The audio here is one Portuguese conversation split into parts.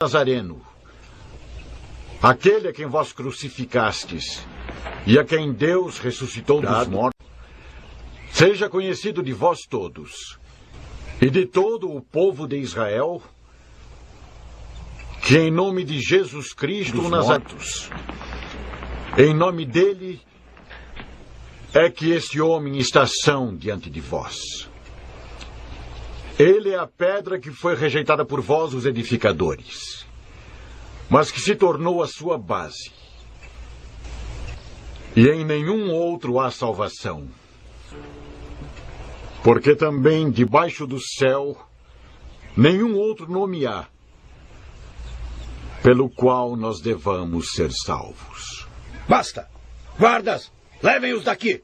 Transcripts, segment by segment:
Nazareno, aquele a quem vós crucificastes e a quem Deus ressuscitou dos mortos, seja conhecido de vós todos e de todo o povo de Israel, que em nome de Jesus Cristo Nazareno, em nome dele é que este homem está são diante de vós. Ele é a pedra que foi rejeitada por vós, os edificadores, mas que se tornou a sua base. E em nenhum outro há salvação. Porque também debaixo do céu nenhum outro nome há pelo qual nós devamos ser salvos. Basta! Guardas, levem-os daqui!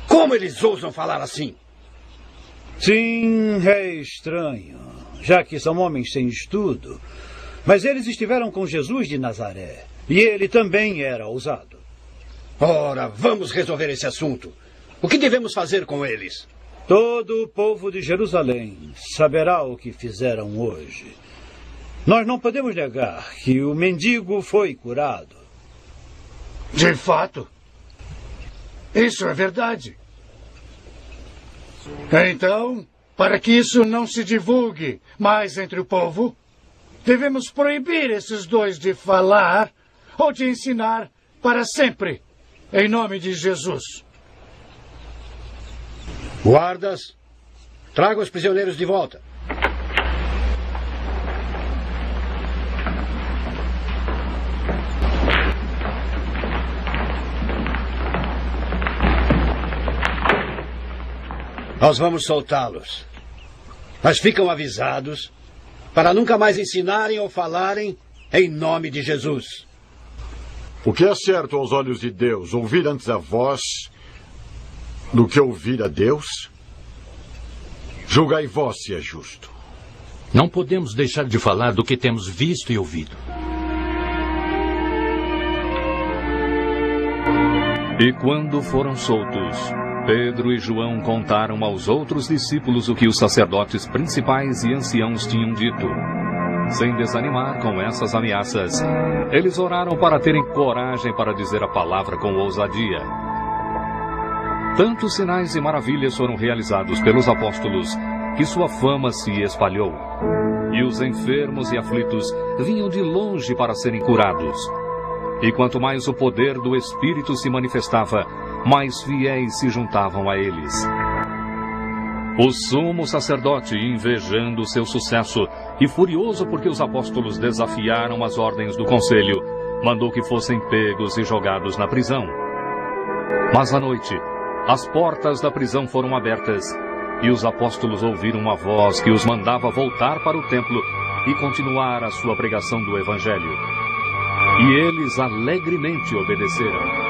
Como eles ousam falar assim? Sim, é estranho, já que são homens sem estudo. Mas eles estiveram com Jesus de Nazaré, e ele também era ousado. Ora, vamos resolver esse assunto. O que devemos fazer com eles? Todo o povo de Jerusalém saberá o que fizeram hoje. Nós não podemos negar que o mendigo foi curado. De fato. Isso é verdade. Então, para que isso não se divulgue mais entre o povo, devemos proibir esses dois de falar ou de ensinar para sempre, em nome de Jesus. Guardas, tragam os prisioneiros de volta. Nós vamos soltá-los. Mas ficam avisados para nunca mais ensinarem ou falarem em nome de Jesus. O que é certo aos olhos de Deus, ouvir antes a voz do que ouvir a Deus? Julgai vós se é justo. Não podemos deixar de falar do que temos visto e ouvido. E quando foram soltos, Pedro e João contaram aos outros discípulos o que os sacerdotes principais e anciãos tinham dito. Sem desanimar com essas ameaças, eles oraram para terem coragem para dizer a palavra com ousadia. Tantos sinais e maravilhas foram realizados pelos apóstolos que sua fama se espalhou. E os enfermos e aflitos vinham de longe para serem curados. E quanto mais o poder do Espírito se manifestava, mais fiéis se juntavam a eles. O sumo sacerdote, invejando seu sucesso e furioso porque os apóstolos desafiaram as ordens do conselho, mandou que fossem pegos e jogados na prisão. Mas à noite, as portas da prisão foram abertas e os apóstolos ouviram uma voz que os mandava voltar para o templo e continuar a sua pregação do Evangelho. E eles alegremente obedeceram.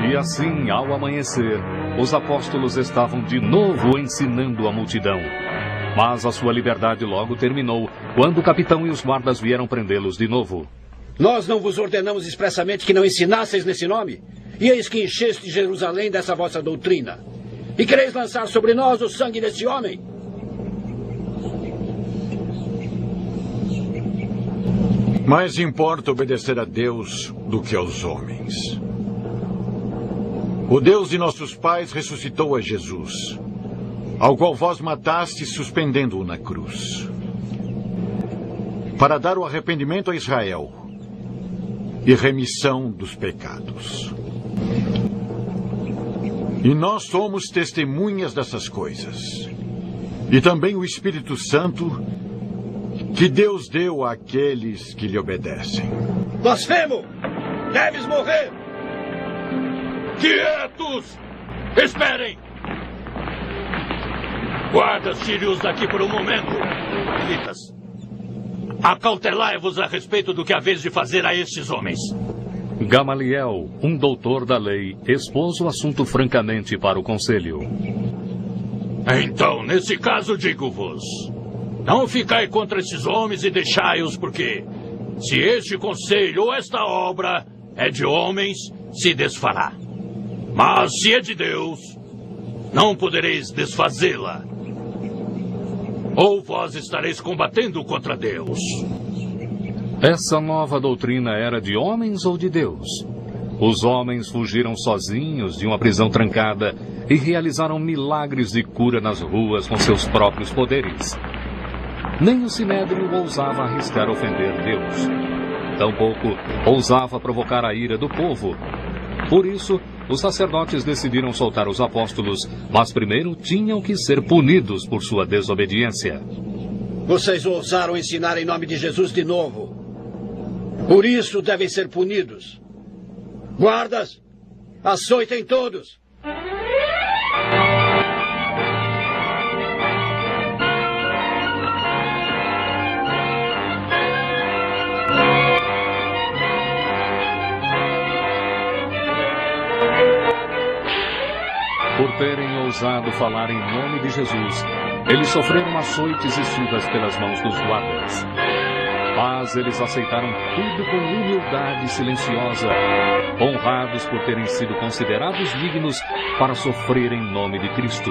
E assim, ao amanhecer, os apóstolos estavam de novo ensinando a multidão. Mas a sua liberdade logo terminou, quando o capitão e os guardas vieram prendê-los de novo. Nós não vos ordenamos expressamente que não ensinasseis nesse nome? E eis que encheste Jerusalém dessa vossa doutrina. E quereis lançar sobre nós o sangue desse homem? Mais importa obedecer a Deus do que aos homens. O Deus de nossos pais ressuscitou a Jesus, ao qual vós matastes suspendendo-o na cruz, para dar o arrependimento a Israel e remissão dos pecados. E nós somos testemunhas dessas coisas. E também o Espírito Santo, que Deus deu àqueles que lhe obedecem. Blasfemo! Deves morrer! Quietos! Esperem! Guardas, tire-os daqui por um momento. Vitas, Acautelai-vos a respeito do que haveis de fazer a estes homens. Gamaliel, um doutor da lei, expôs o assunto francamente para o conselho. Então, nesse caso, digo-vos: não ficai contra esses homens e deixai-os, porque se este conselho ou esta obra é de homens, se desfará. Mas se é de Deus, não podereis desfazê-la. Ou vós estareis combatendo contra Deus. Essa nova doutrina era de homens ou de Deus? Os homens fugiram sozinhos de uma prisão trancada e realizaram milagres de cura nas ruas com seus próprios poderes. Nem o Sinédrio ousava arriscar ofender Deus. Tampouco ousava provocar a ira do povo. Por isso, os sacerdotes decidiram soltar os apóstolos, mas primeiro tinham que ser punidos por sua desobediência. Vocês ousaram ensinar em nome de Jesus de novo. Por isso devem ser punidos. Guardas, açoitem todos. Por terem ousado falar em nome de Jesus, eles sofreram açoites e surras pelas mãos dos guardas. Mas eles aceitaram tudo com humildade silenciosa, honrados por terem sido considerados dignos para sofrer em nome de Cristo.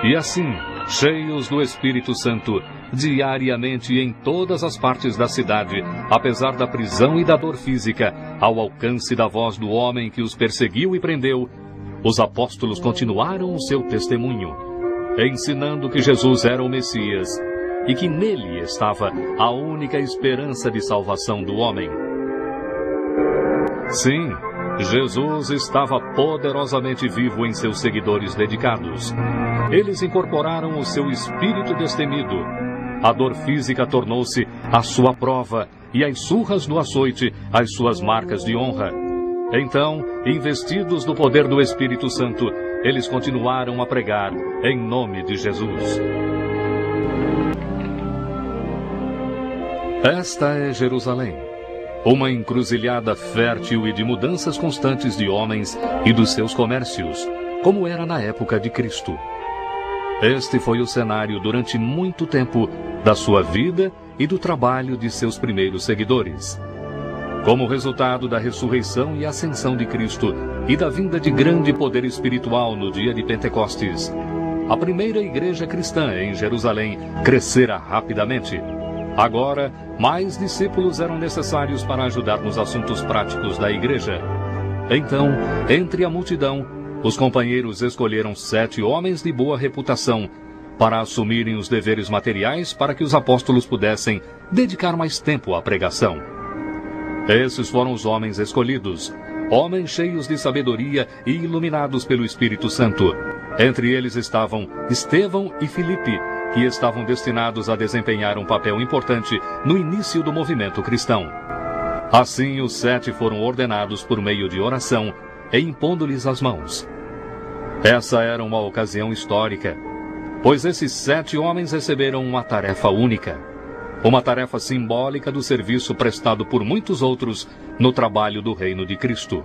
E assim, cheios do Espírito Santo, diariamente em todas as partes da cidade, apesar da prisão e da dor física, ao alcance da voz do homem que os perseguiu e prendeu, os apóstolos continuaram o seu testemunho, ensinando que Jesus era o Messias e que nele estava a única esperança de salvação do homem. Sim, Jesus estava poderosamente vivo em seus seguidores dedicados. Eles incorporaram o seu espírito destemido. A dor física tornou-se a sua prova e as surras do açoite as suas marcas de honra. Então, investidos do poder do Espírito Santo, eles continuaram a pregar em nome de Jesus. Esta é Jerusalém, uma encruzilhada fértil e de mudanças constantes de homens e dos seus comércios, como era na época de Cristo. Este foi o cenário durante muito tempo da sua vida e do trabalho de seus primeiros seguidores. Como resultado da ressurreição e ascensão de Cristo e da vinda de grande poder espiritual no dia de Pentecostes, a primeira igreja cristã em Jerusalém crescera rapidamente. Agora, mais discípulos eram necessários para ajudar nos assuntos práticos da igreja. Então, entre a multidão, os companheiros escolheram 7 homens de boa reputação para assumirem os deveres materiais para que os apóstolos pudessem dedicar mais tempo à pregação. Esses foram os homens escolhidos, homens cheios de sabedoria e iluminados pelo Espírito Santo. Entre eles estavam Estevão e Filipe, que estavam destinados a desempenhar um papel importante no início do movimento cristão. Assim, os 7 foram ordenados por meio de oração e impondo-lhes as mãos. Essa era uma ocasião histórica, pois esses 7 homens receberam uma tarefa única. Uma tarefa simbólica do serviço prestado por muitos outros no trabalho do reino de Cristo.